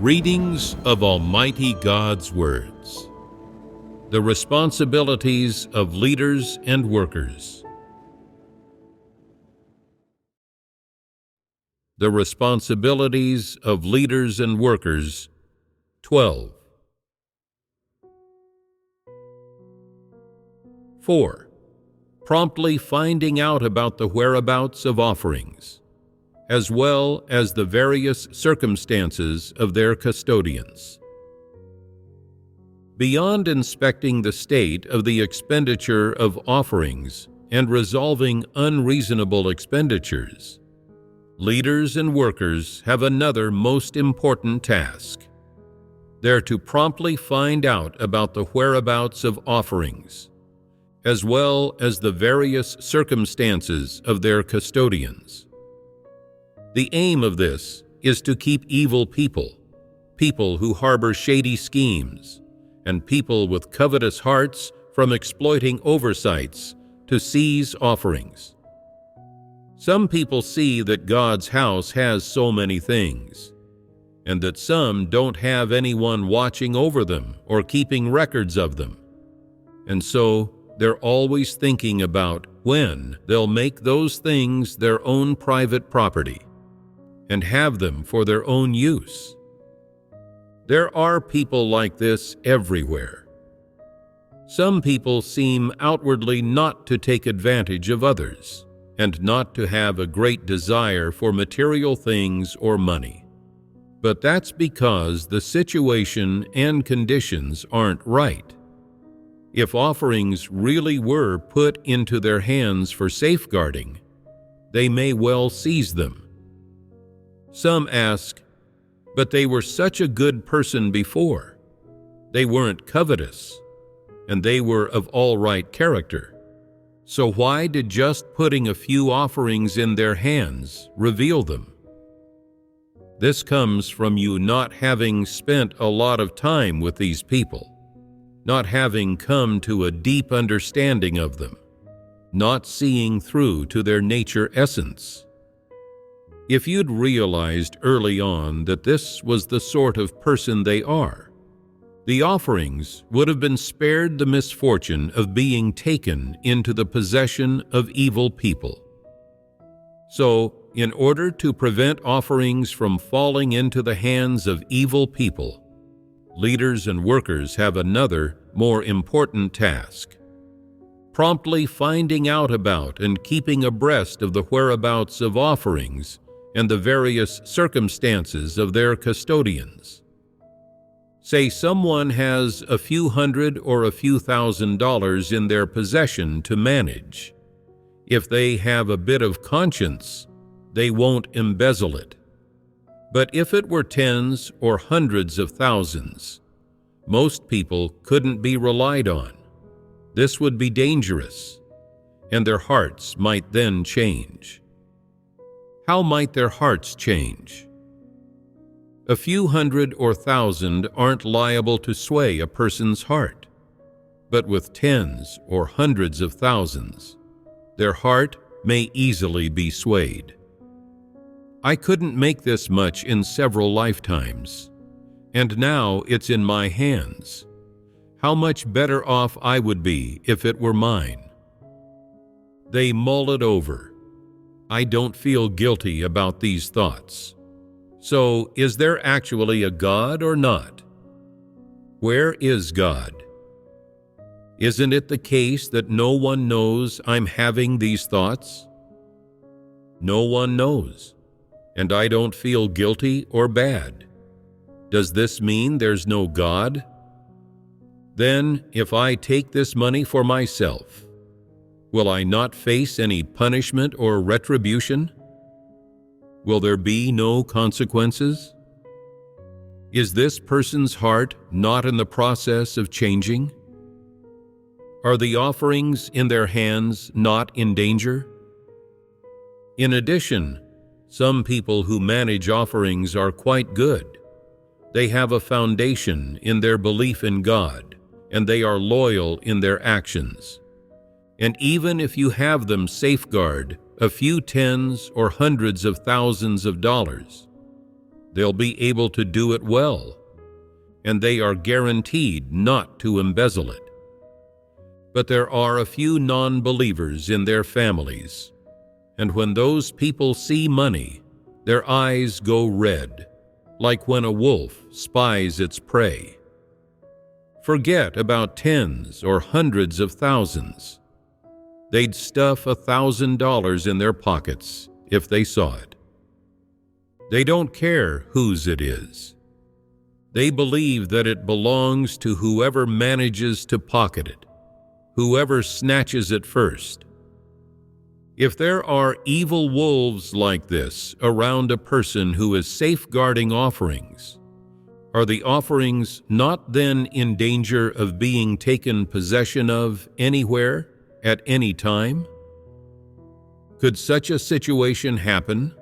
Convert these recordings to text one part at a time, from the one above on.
Readings of Almighty God's Words. The responsibilities of leaders and workers. The responsibilities of leaders and workers, 12. 4. Promptly finding out about the whereabouts of offerings, as well as the various circumstances of their custodians. Beyond inspecting the state of the expenditure of offerings and resolving unreasonable expenditures, leaders and workers have another most important task. They're to promptly find out about the whereabouts of offerings, as well as the various circumstances of their custodians. The aim of this is to keep evil people who harbor shady schemes, and people with covetous hearts from exploiting oversights to seize offerings. Some people see that God's house has so many things, and that some don't have anyone watching over them or keeping records of them, and so they're always thinking about when they'll make those things their own private property and have them for their own use. There are people like this everywhere. Some people seem outwardly not to take advantage of others and not to have a great desire for material things or money. But that's because the situation and conditions aren't right. If offerings really were put into their hands for safeguarding, they may well seize them. Some ask, but they were such a good person before. They weren't covetous, and they were of all right character. So why did just putting a few offerings in their hands reveal them? This comes from you not having spent a lot of time with these people, not having come to a deep understanding of them, not seeing through to their nature essence. If you'd realized early on that this was the sort of person they are, the offerings would have been spared the misfortune of being taken into the possession of evil people. So, in order to prevent offerings from falling into the hands of evil people, leaders and workers have another, more important task: promptly finding out about and keeping abreast of the whereabouts of offerings and the various circumstances of their custodians. Say someone has a few hundred or a few $1,000s in their possession to manage. If they have a bit of conscience, they won't embezzle it. But if it were tens or hundreds of thousands, most people couldn't be relied on. This would be dangerous, and their hearts might then change. How might their hearts change? A few hundred or thousand aren't liable to sway a person's heart, but with tens or hundreds of thousands, their heart may easily be swayed. I couldn't make this much in several lifetimes, and now it's in my hands. How much better off I would be if it were mine. They mull it over. I don't feel guilty about these thoughts. So, is there actually a God or not? Where is God? Isn't it the case that no one knows I'm having these thoughts? No one knows, and I don't feel guilty or bad. Does this mean there's no God? Then, if I take this money for myself, will I not face any punishment or retribution? Will there be no consequences? Is this person's heart not in the process of changing? Are the offerings in their hands not in danger? In addition, some people who manage offerings are quite good. They have a foundation in their belief in God, and they are loyal in their actions. And even if you have them safeguard a few tens or hundreds of thousands of dollars, they'll be able to do it well, and they are guaranteed not to embezzle it. But there are a few non-believers in their families, and when those people see money, their eyes go red, like when a wolf spies its prey. Forget about tens or hundreds of thousands. They'd stuff $1,000 in their pockets if they saw it. They don't care whose it is. They believe that it belongs to whoever manages to pocket it, whoever snatches it first. If there are evil wolves like this around a person who is safeguarding offerings, are the offerings not then in danger of being taken possession of anywhere, at any time? Could such a situation happen?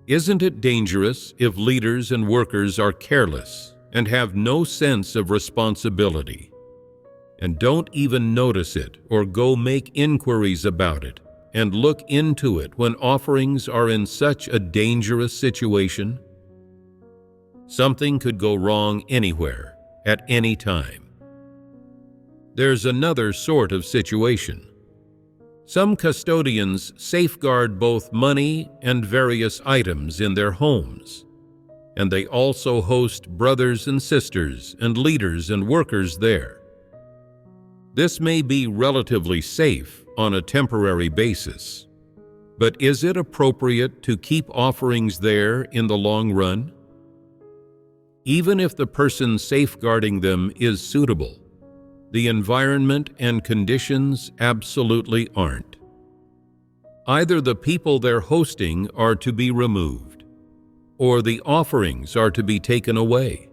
Isn't it dangerous if leaders and workers are careless and have no sense of responsibility, and don't even notice it or go make inquiries about it and look into it when offerings are in such a dangerous situation? Something could go wrong anywhere, at any time. There's another sort of situation. Some custodians safeguard both money and various items in their homes, and they also host brothers and sisters and leaders and workers there. This may be relatively safe on a temporary basis, but is it appropriate to keep offerings there in the long run? Even if the person safeguarding them is suitable, the environment and conditions absolutely aren't. Either the people they're hosting are to be removed, or the offerings are to be taken away.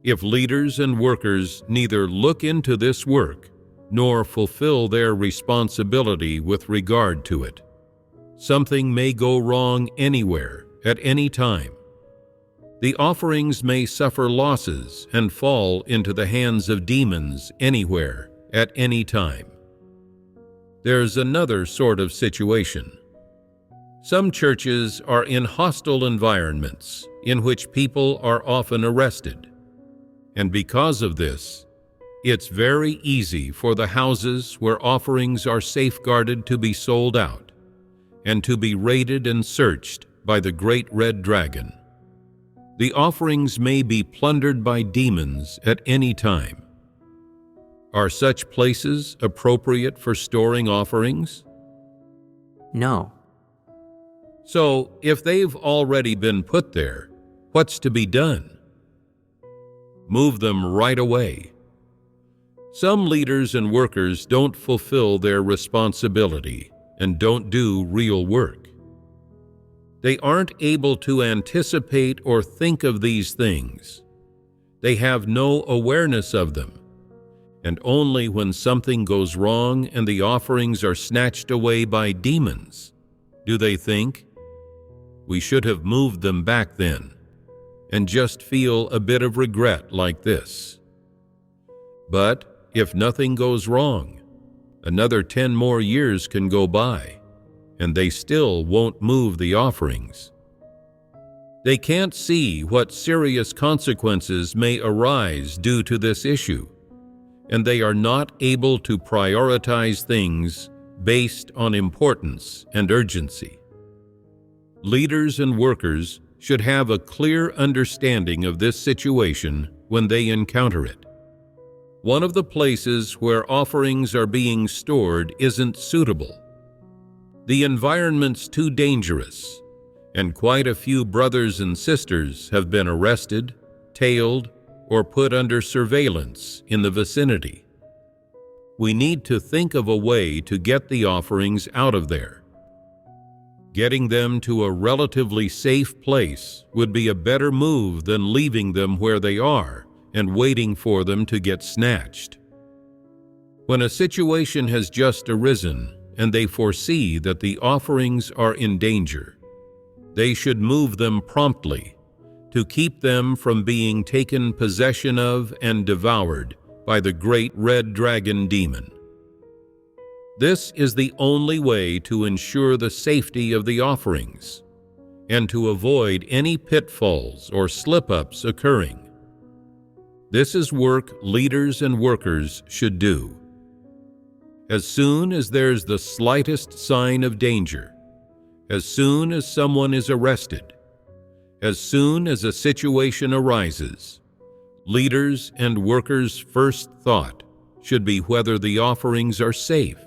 If leaders and workers neither look into this work nor fulfill their responsibility with regard to it, something may go wrong anywhere, at any time. The offerings may suffer losses and fall into the hands of demons anywhere, at any time. There's another sort of situation. Some churches are in hostile environments in which people are often arrested, and because of this, it's very easy for the houses where offerings are safeguarded to be sold out and to be raided and searched by the great red dragon. The offerings may be plundered by demons at any time. Are such places appropriate for storing offerings? No. So, if they've already been put there, what's to be done? Move them right away. Some leaders and workers don't fulfill their responsibility and don't do real work. They aren't able to anticipate or think of these things. They have no awareness of them, and only when something goes wrong and the offerings are snatched away by demons do they think, "We should have moved them back then," and just feel a bit of regret like this. But if nothing goes wrong, another 10 more years can go by, and they still won't move the offerings. They can't see what serious consequences may arise due to this issue, and they are not able to prioritize things based on importance and urgency. Leaders and workers should have a clear understanding of this situation when they encounter it. One of the places where offerings are being stored isn't suitable. The environment's too dangerous, and quite a few brothers and sisters have been arrested, tailed, or put under surveillance in the vicinity. We need to think of a way to get the offerings out of there. Getting them to a relatively safe place would be a better move than leaving them where they are and waiting for them to get snatched. When a situation has just arisen, and they foresee that the offerings are in danger, they should move them promptly to keep them from being taken possession of and devoured by the great red dragon demon. This is the only way to ensure the safety of the offerings, and to avoid any pitfalls or slip-ups occurring. This is work leaders and workers should do. As soon as there's the slightest sign of danger, as soon as someone is arrested, as soon as a situation arises, leaders and workers' first thought should be whether the offerings are safe,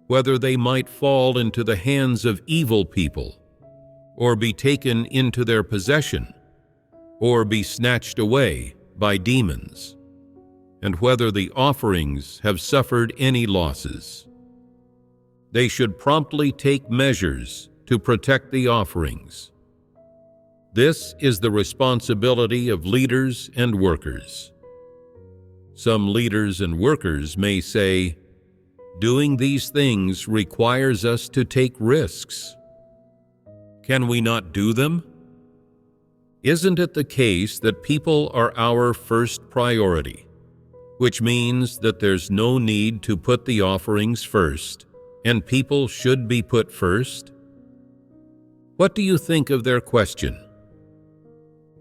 whether they might fall into the hands of evil people, or be taken into their possession, or be snatched away by demons, and whether the offerings have suffered any losses. They should promptly take measures to protect the offerings. This is the responsibility of leaders and workers. Some leaders and workers may say, "Doing these things requires us to take risks. Can we not do them?" Isn't it the case that people are our first priority, which means that there's no need to put the offerings first, and people should be put first? What do you think of their question?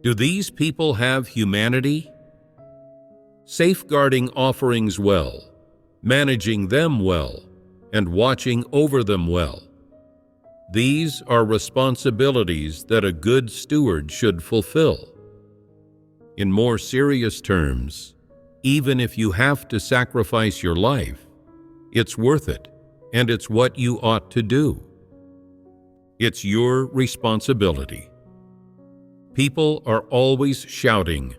Do these people have humanity? Safeguarding offerings well, managing them well, and watching over them well. These are responsibilities that a good steward should fulfill. In more serious terms, even if you have to sacrifice your life, it's worth it, and it's what you ought to do. It's your responsibility. People are always shouting,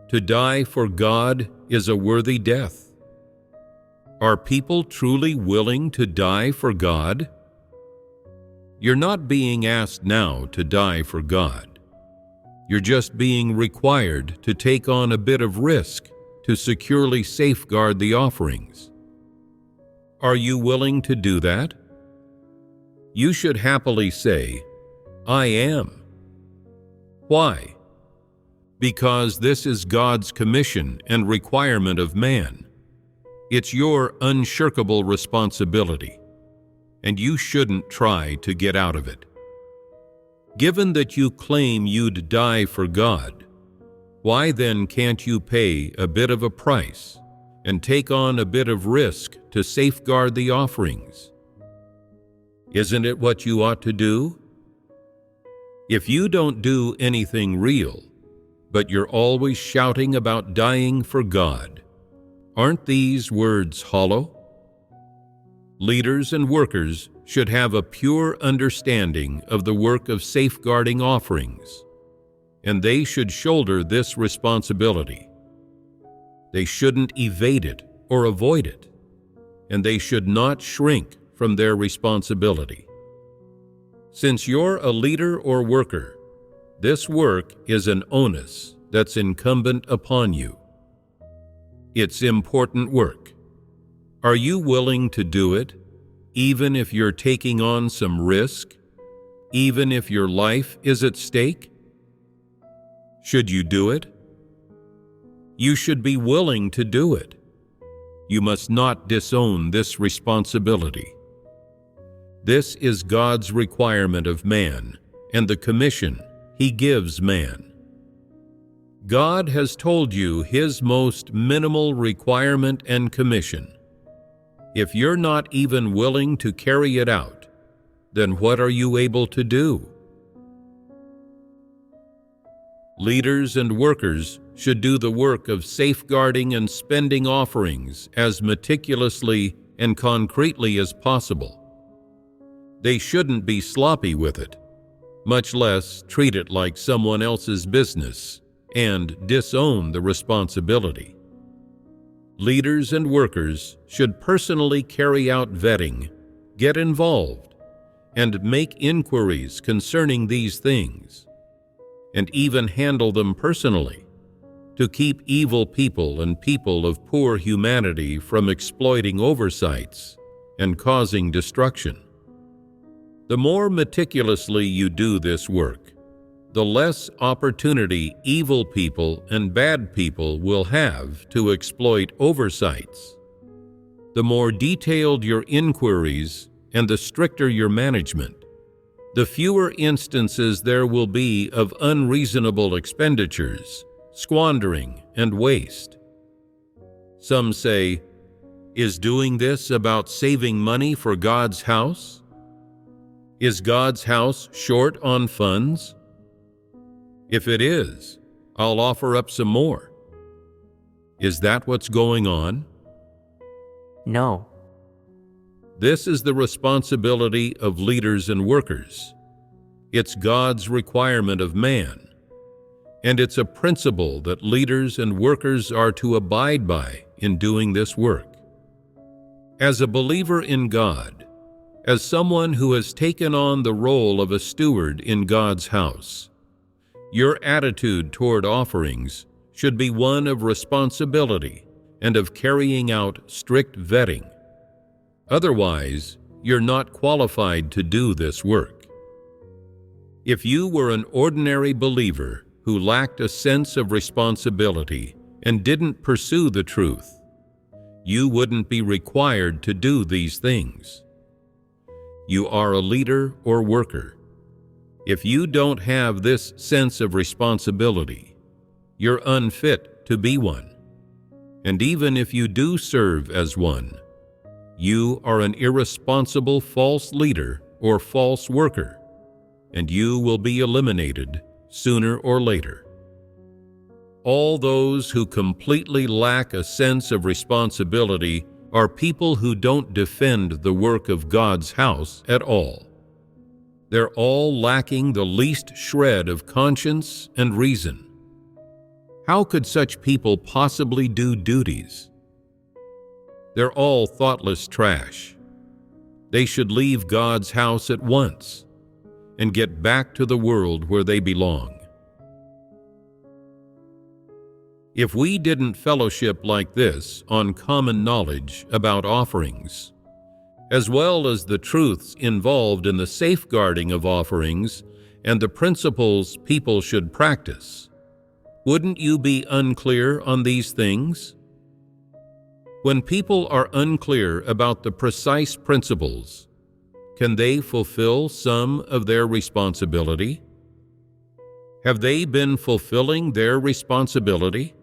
"To die for God is a worthy death." Are people truly willing to die for God? You're not being asked now to die for God. You're just being required to take on a bit of risk to securely safeguard the offerings. Are you willing to do that? You should happily say, "I am." Why? Because this is God's commission and requirement of man. It's your unshirkable responsibility, and you shouldn't try to get out of it. Given that you claim you'd die for God, why then can't you pay a bit of a price and take on a bit of risk to safeguard the offerings? Isn't it what you ought to do? If you don't do anything real, but you're always shouting about dying for God, aren't these words hollow? Leaders and workers should have a pure understanding of the work of safeguarding offerings, and they should shoulder this responsibility. They shouldn't evade it or avoid it, and they should not shrink from their responsibility. Since you're a leader or worker, this work is an onus that's incumbent upon you. It's important work. Are you willing to do it, even if you're taking on some risk, even if your life is at stake? Should you do it? You should be willing to do it. You must not disown this responsibility. This is God's requirement of man and the commission He gives man. God has told you His most minimal requirement and commission. If you're not even willing to carry it out, then what are you able to do? Leaders and workers should do the work of safeguarding and spending offerings as meticulously and concretely as possible. They shouldn't be sloppy with it, much less treat it like someone else's business and disown the responsibility. Leaders and workers should personally carry out vetting, get involved, and make inquiries concerning these things, and even handle them personally to keep evil people and people of poor humanity from exploiting oversights and causing destruction. The more meticulously you do this work, the less opportunity evil people and bad people will have to exploit oversights. The more detailed your inquiries and the stricter your management, the fewer instances there will be of unreasonable expenditures, squandering, and waste. Some say, is doing this about saving money for God's house? Is God's house short on funds? If it is, I'll offer up some more. Is that what's going on? No. This is the responsibility of leaders and workers. It's God's requirement of man, and it's a principle that leaders and workers are to abide by in doing this work. As a believer in God, as someone who has taken on the role of a steward in God's house, your attitude toward offerings should be one of responsibility and of carrying out strict vetting. Otherwise, you're not qualified to do this work. If you were an ordinary believer who lacked a sense of responsibility and didn't pursue the truth, you wouldn't be required to do these things. You are a leader or worker. If you don't have this sense of responsibility, you're unfit to be one. And even if you do serve as one, you are an irresponsible false leader or false worker, and you will be eliminated sooner or later. All those who completely lack a sense of responsibility are people who don't defend the work of God's house at all. They're all lacking the least shred of conscience and reason. How could such people possibly do duties? They're all thoughtless trash. They should leave God's house at once and get back to the world where they belong. If we didn't fellowship like this on common knowledge about offerings, as well as the truths involved in the safeguarding of offerings and the principles people should practice, wouldn't you be unclear on these things? When people are unclear about the precise principles, can they fulfill some of their responsibility? Have they been fulfilling their responsibility?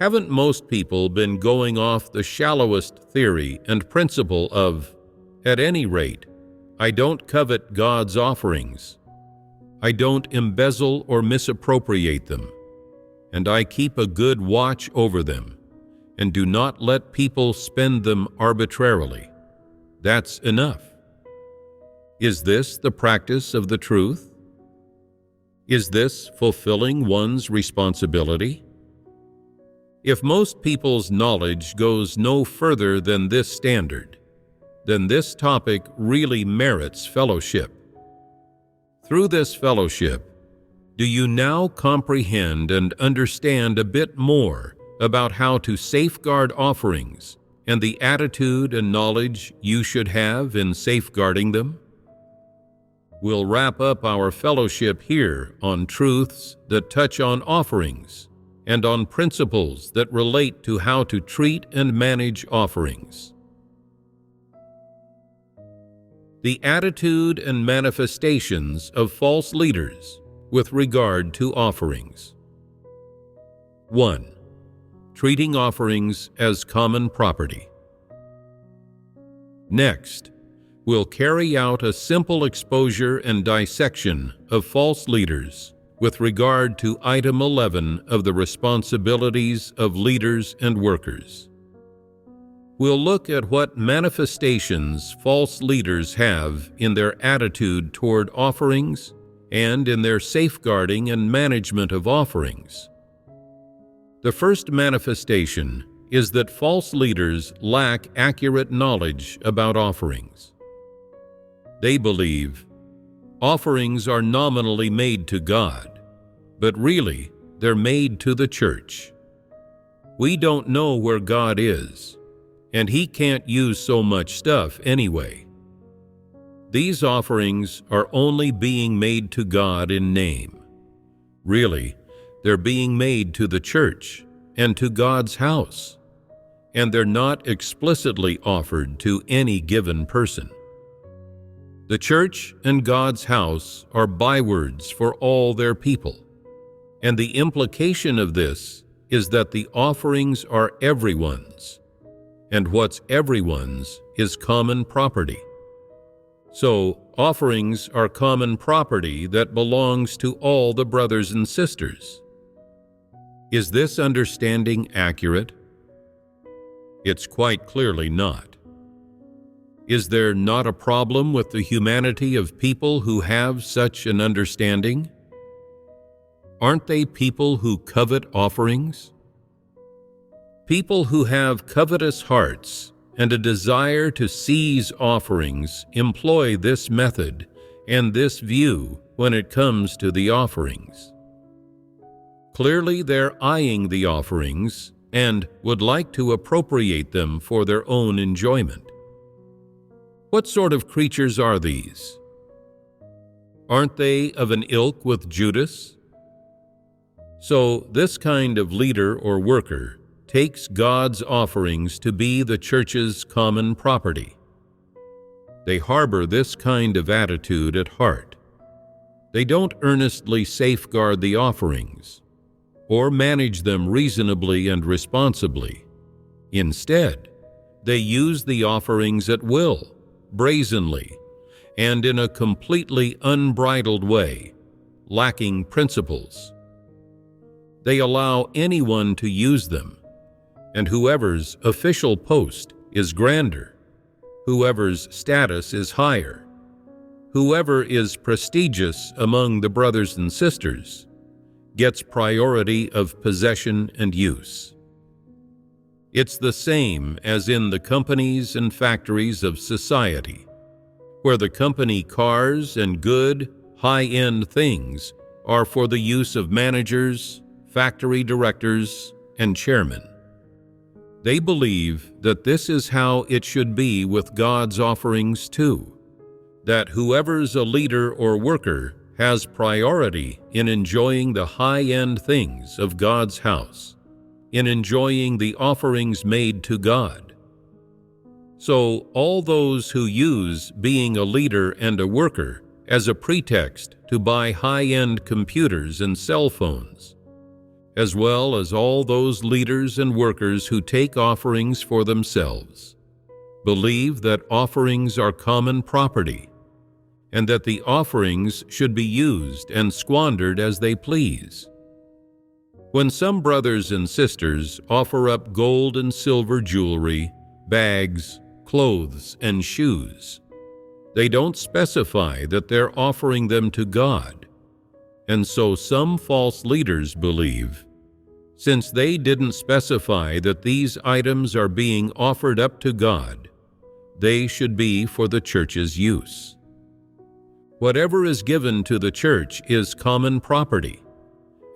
Haven't most people been going off the shallowest theory and principle of, at any rate, I don't covet God's offerings, I don't embezzle or misappropriate them, and I keep a good watch over them, and do not let people spend them arbitrarily? That's enough. Is this the practice of the truth? Is this fulfilling one's responsibility? If most people's knowledge goes no further than this standard, then this topic really merits fellowship. Through this fellowship, do you now comprehend and understand a bit more about how to safeguard offerings and the attitude and knowledge you should have in safeguarding them? We'll wrap up our fellowship here on truths that touch on offerings and on principles that relate to how to treat and manage offerings. The attitude and manifestations of false leaders with regard to offerings. 1. Treating offerings as common property. Next, we'll carry out a simple exposure and dissection of false leaders with regard to item 11 of the responsibilities of leaders and workers. We'll look at what manifestations false leaders have in their attitude toward offerings and in their safeguarding and management of offerings. The first manifestation is that false leaders lack accurate knowledge about offerings. They believe offerings are nominally made to God, but really they're made to the church. We don't know where God is, and He can't use so much stuff anyway. These offerings are only being made to God in name. Really, they're being made to the church and to God's house, and they're not explicitly offered to any given person. The church and God's house are bywords for all their people, and the implication of this is that the offerings are everyone's, and what's everyone's is common property. So, offerings are common property that belongs to all the brothers and sisters. Is this understanding accurate? It's quite clearly not. Is there not a problem with the humanity of people who have such an understanding? Aren't they people who covet offerings? People who have covetous hearts and a desire to seize offerings employ this method and this view when it comes to the offerings. Clearly, they're eyeing the offerings and would like to appropriate them for their own enjoyment. What sort of creatures are these? Aren't they of an ilk with Judas? So this kind of leader or worker takes God's offerings to be the church's common property. They harbor this kind of attitude at heart. They don't earnestly safeguard the offerings or manage them reasonably and responsibly. Instead, they use the offerings at will, brazenly, and in a completely unbridled way, lacking principles. They allow anyone to use them, and whoever's official post is grander, whoever's status is higher, whoever is prestigious among the brothers and sisters, gets priority of possession and use. It's the same as in the companies and factories of society, where the company cars and good, high-end things are for the use of managers, factory directors, and chairmen. They believe that this is how it should be with God's offerings too, that whoever's a leader or worker has priority in enjoying the high-end things of God's house, in enjoying the offerings made to God. So all those who use being a leader and a worker as a pretext to buy high-end computers and cell phones, as well as all those leaders and workers who take offerings for themselves, believe that offerings are common property, and that the offerings should be used and squandered as they please. When some brothers and sisters offer up gold and silver jewelry, bags, clothes, and shoes, they don't specify that they're offering them to God, and so some false leaders believe, since they didn't specify that these items are being offered up to God, they should be for the church's use. Whatever is given to the church is common property,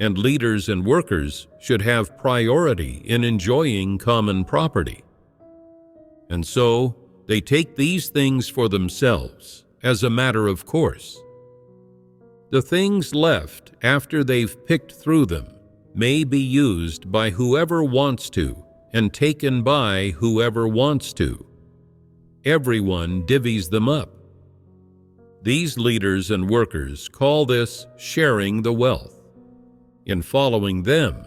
and leaders and workers should have priority in enjoying common property. And so, they take these things for themselves as a matter of course. The things left after they've picked through them may be used by whoever wants to and taken by whoever wants to. Everyone divvies them up. These leaders and workers call this sharing the wealth. In following them,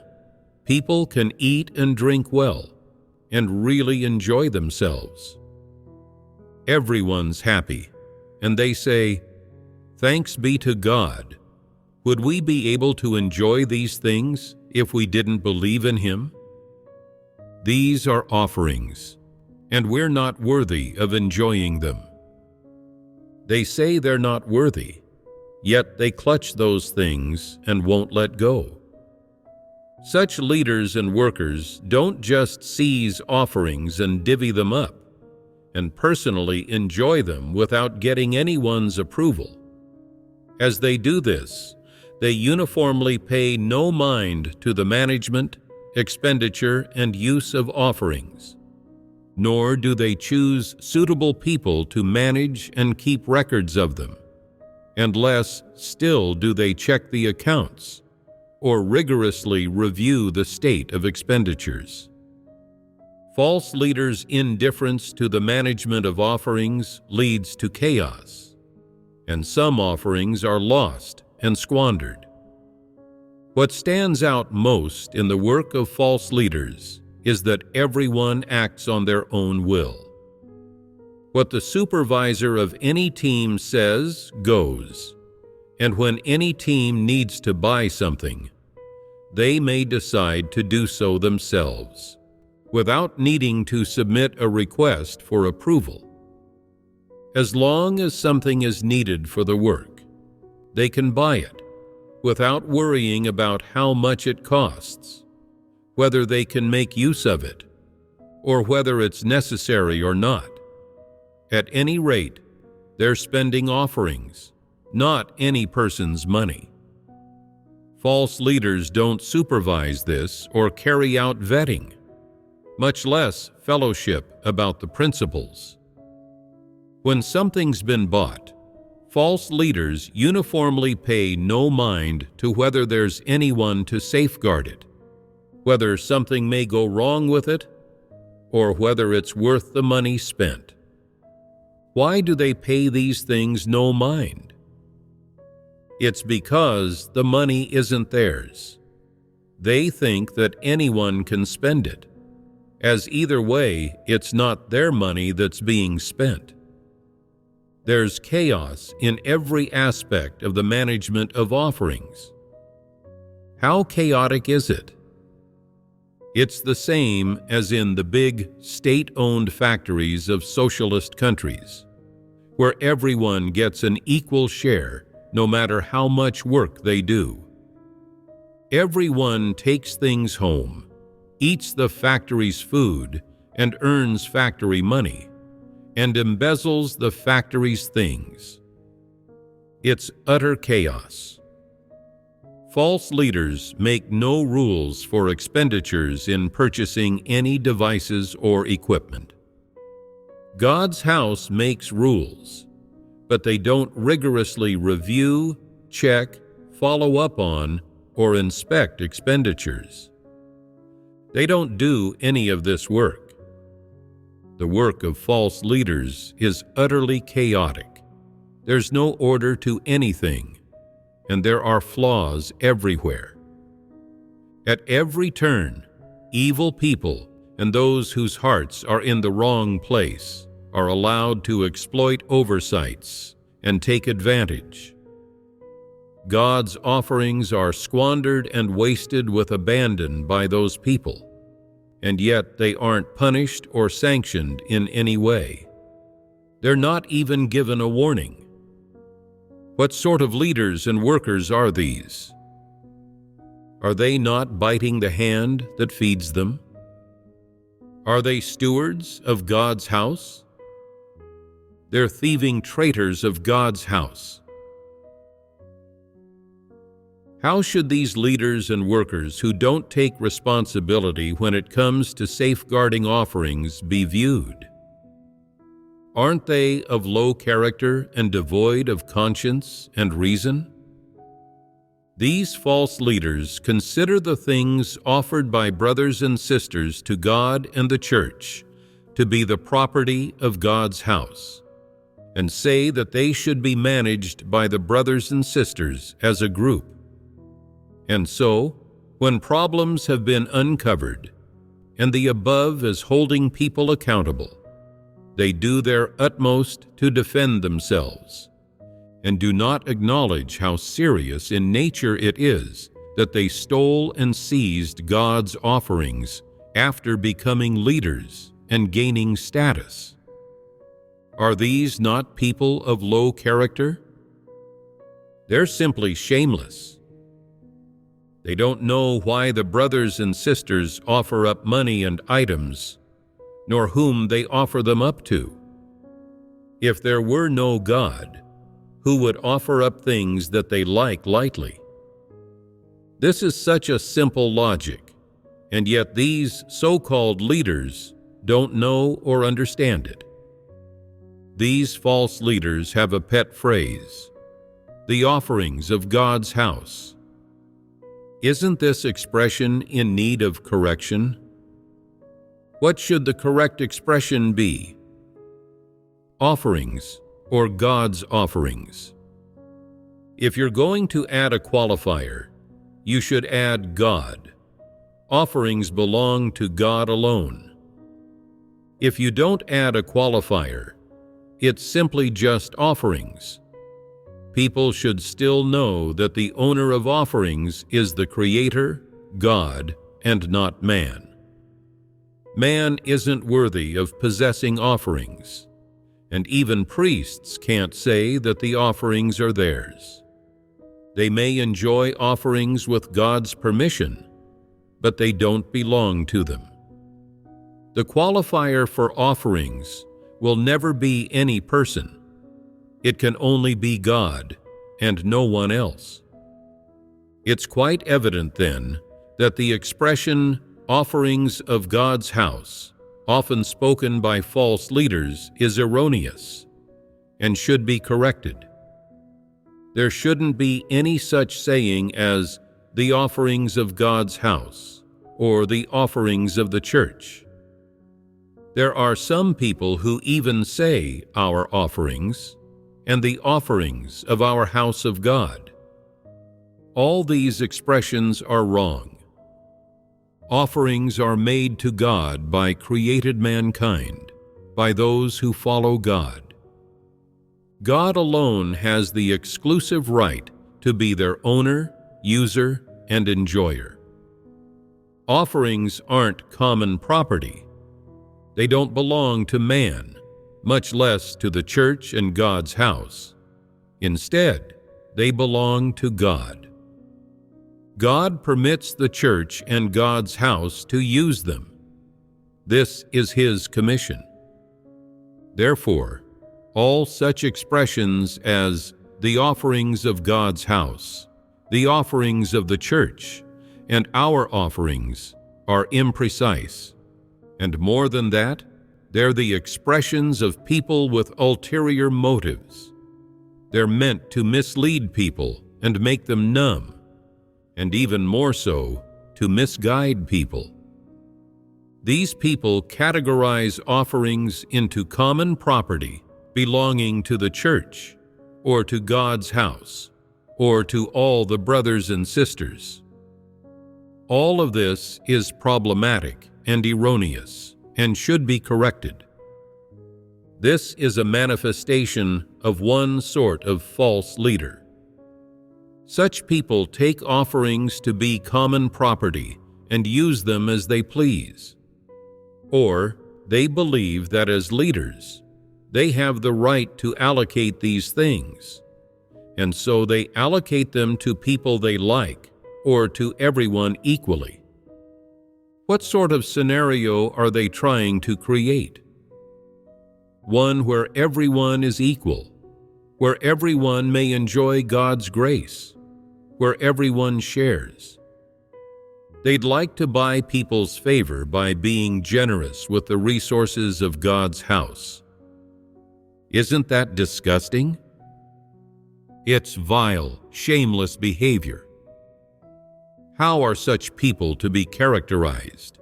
people can eat and drink well and really enjoy themselves. Everyone's happy, and they say, "Thanks be to God. Would we be able to enjoy these things if we didn't believe in Him? These are offerings, and we're not worthy of enjoying them." They say they're not worthy, yet they clutch those things and won't let go. Such leaders and workers don't just seize offerings and divvy them up, and personally enjoy them without getting anyone's approval. As they do this, they uniformly pay no mind to the management, expenditure, and use of offerings, nor do they choose suitable people to manage and keep records of them, and less still do they check the accounts or rigorously review the state of expenditures. False leaders' indifference to the management of offerings leads to chaos, and some offerings are lost and squandered. What stands out most in the work of false leaders is that everyone acts on their own will. What the supervisor of any team says goes, and when any team needs to buy something, they may decide to do so themselves, without needing to submit a request for approval. As long as something is needed for the work, they can buy it without worrying about how much it costs, whether they can make use of it, or whether it's necessary or not. At any rate, they're spending offerings, not any person's money. False leaders don't supervise this or carry out vetting, much less fellowship about the principles. When something's been bought, false leaders uniformly pay no mind to whether there's anyone to safeguard it, whether something may go wrong with it, or whether it's worth the money spent. Why do they pay these things no mind? It's because the money isn't theirs. They think that anyone can spend it, as either way, it's not their money that's being spent. There's chaos in every aspect of the management of offerings. How chaotic is it? It's the same as in the big, state-owned factories of socialist countries, where everyone gets an equal share no matter how much work they do. Everyone takes things home, eats the factory's food, and earns factory money, and embezzles the factory's things. It's utter chaos. False leaders make no rules for expenditures in purchasing any devices or equipment. God's house makes rules, but they don't rigorously review, check, follow up on, or inspect expenditures. They don't do any of this work. The work of false leaders is utterly chaotic. There's no order to anything, and there are flaws everywhere. At every turn, evil people and those whose hearts are in the wrong place are allowed to exploit oversights and take advantage. God's offerings are squandered and wasted with abandon by those people, and yet they aren't punished or sanctioned in any way. They're not even given a warning. What sort of leaders and workers are these? Are they not biting the hand that feeds them? Are they stewards of God's house? They're thieving traitors of God's house. How should these leaders and workers who don't take responsibility when it comes to safeguarding offerings be viewed? Aren't they of low character and devoid of conscience and reason? These false leaders consider the things offered by brothers and sisters to God and the church to be the property of God's house, and say that they should be managed by the brothers and sisters as a group. And so, when problems have been uncovered, and the above is holding people accountable, they do their utmost to defend themselves, and do not acknowledge how serious in nature it is that they stole and seized God's offerings after becoming leaders and gaining status. Are these not people of low character? They're simply shameless. They don't know why the brothers and sisters offer up money and items, nor whom they offer them up to. If there were no God, who would offer up things that they like lightly? This is such a simple logic, and yet these so-called leaders don't know or understand it. These false leaders have a pet phrase, the offerings of God's house. Isn't this expression in need of correction? What should the correct expression be? Offerings or God's offerings? If you're going to add a qualifier, you should add God. Offerings belong to God alone. If you don't add a qualifier, it's simply just offerings. People should still know that the owner of offerings is the Creator, God, and not man. Man isn't worthy of possessing offerings, and even priests can't say that the offerings are theirs. They may enjoy offerings with God's permission, but they don't belong to them. The qualifier for offerings will never be any person. It can only be God and no one else. It's quite evident then that the expression offerings of God's house, often spoken by false leaders, is erroneous and should be corrected. There shouldn't be any such saying as the offerings of God's house or the offerings of the church. There are some people who even say our offerings and the offerings of our house of God. All these expressions are wrong. Offerings are made to God by created mankind, by those who follow God. God alone has the exclusive right to be their owner, user, and enjoyer. Offerings aren't common property. They don't belong to man, much less to the church and God's house. Instead, they belong to God. God permits the church and God's house to use them. This is His commission. Therefore, all such expressions as the offerings of God's house, the offerings of the church, and our offerings are imprecise. And more than that, they're the expressions of people with ulterior motives. They're meant to mislead people and make them numb, and even more so, to misguide people. These people categorize offerings into common property belonging to the church, or to God's house, or to all the brothers and sisters. All of this is problematic and erroneous and should be corrected. This is a manifestation of one sort of false leader. Such people take offerings to be common property and use them as they please. Or they believe that as leaders, they have the right to allocate these things, and so they allocate them to people they like or to everyone equally. What sort of scenario are they trying to create? One where everyone is equal, where everyone may enjoy God's grace, where everyone shares. They'd like to buy people's favor by being generous with the resources of God's house. Isn't that disgusting? It's vile, shameless behavior. How are such people to be characterized?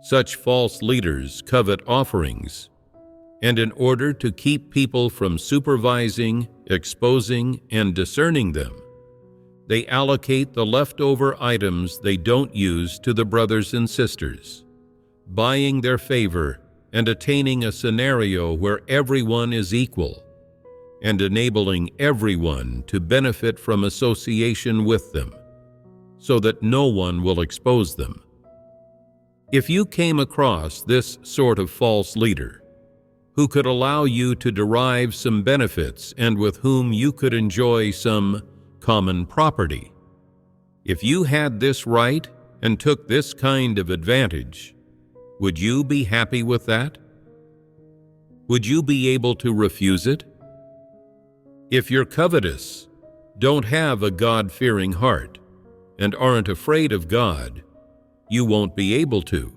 Such false leaders covet offerings, and in order to keep people from supervising, exposing, and discerning them, they allocate the leftover items they don't use to the brothers and sisters, buying their favor and attaining a scenario where everyone is equal, and enabling everyone to benefit from association with them, so that no one will expose them. If you came across this sort of false leader, who could allow you to derive some benefits and with whom you could enjoy some common property, if you had this right and took this kind of advantage, would you be happy with that? Would you be able to refuse it? If you're covetous, don't have a God-fearing heart, and aren't afraid of God, you won't be able to.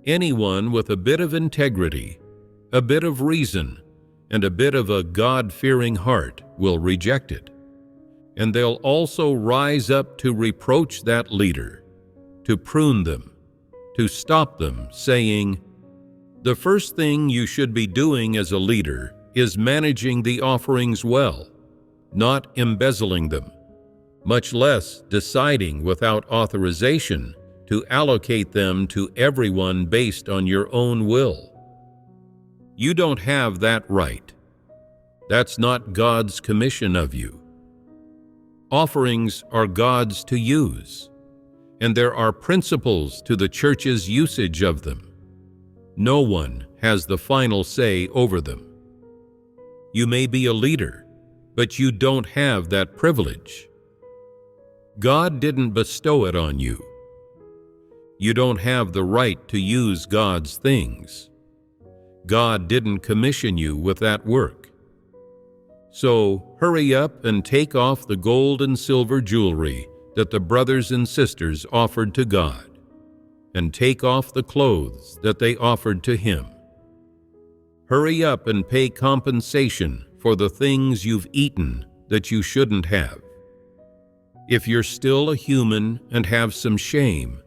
Anyone with a bit of integrity, a bit of reason, and a bit of a God-fearing heart will reject it. And they'll also rise up to reproach that leader, to prune them, to stop them, saying, "The first thing you should be doing as a leader is managing the offerings well. not embezzling them, much less deciding without authorization to allocate them to everyone based on your own will. You don't have that right. That's not God's commission of you. Offerings are God's to use, and there are principles to the church's usage of them. No one has the final say over them. You may be a leader, but you don't have that privilege. God didn't bestow it on you. You don't have the right to use God's things. God didn't commission you with that work. So hurry up and take off the gold and silver jewelry that the brothers and sisters offered to God, and take off the clothes that they offered to Him. Hurry up and pay compensation for the things you've eaten that you shouldn't have. If you're still a human and have some shame,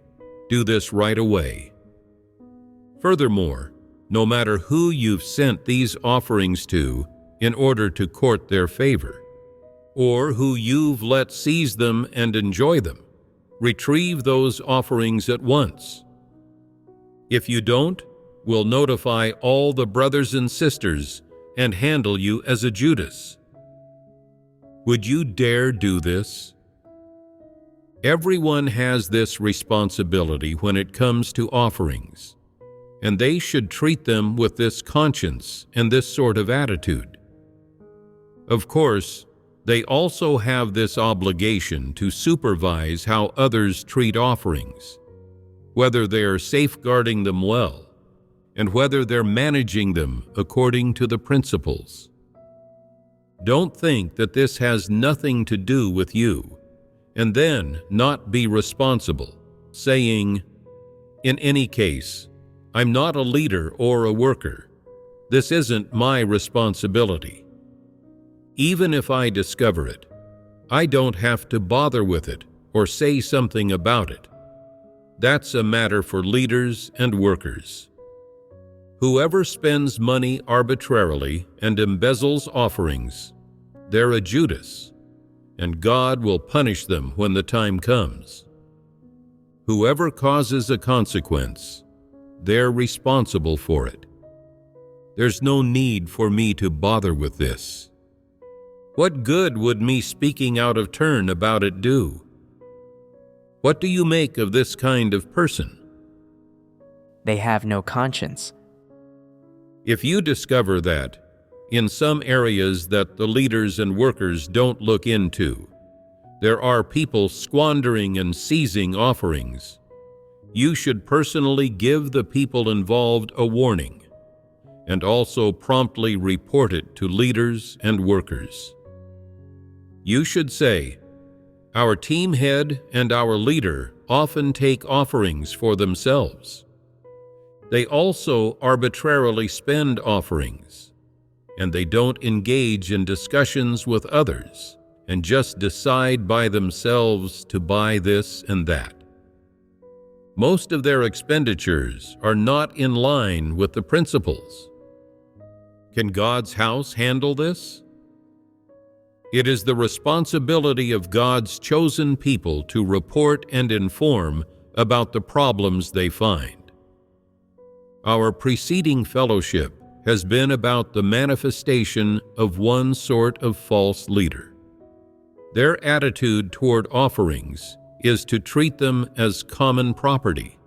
do this right away. Furthermore, no matter who you've sent these offerings to in order to court their favor, or who you've let seize them and enjoy them, retrieve those offerings at once. If you don't, we'll notify all the brothers and sisters and handle you as a Judas. Would you dare do this? Everyone has this responsibility when it comes to offerings, and they should treat them with this conscience and this sort of attitude. Of course, they also have this obligation to supervise how others treat offerings, whether they are safeguarding them well, and whether they're managing them according to the principles. Don't think that this has nothing to do with you, and then not be responsible, saying, "In any case, I'm not a leader or a worker. This isn't my responsibility. Even if I discover it, I don't have to bother with it or say something about it. That's a matter for leaders and workers." Whoever spends money arbitrarily and embezzles offerings, they're a Judas, and God will punish them when the time comes. Whoever causes a consequence, they're responsible for it. There's no need for me to bother with this. What good would me speaking out of turn about it do? What do you make of this kind of person? They have no conscience. If you discover that, in some areas that the leaders and workers don't look into, there are people squandering and seizing offerings, you should personally give the people involved a warning, and also promptly report it to leaders and workers. You should say, "Our team head and our leader often take offerings for themselves. They also arbitrarily spend offerings, and they don't engage in discussions with others and just decide by themselves to buy this and that. Most of their expenditures are not in line with the principles. Can God's house handle this? It is the responsibility of God's chosen people to report and inform about the problems they find. Our preceding fellowship has been about the manifestation of one sort of false leader. Their attitude toward offerings is to treat them as common property,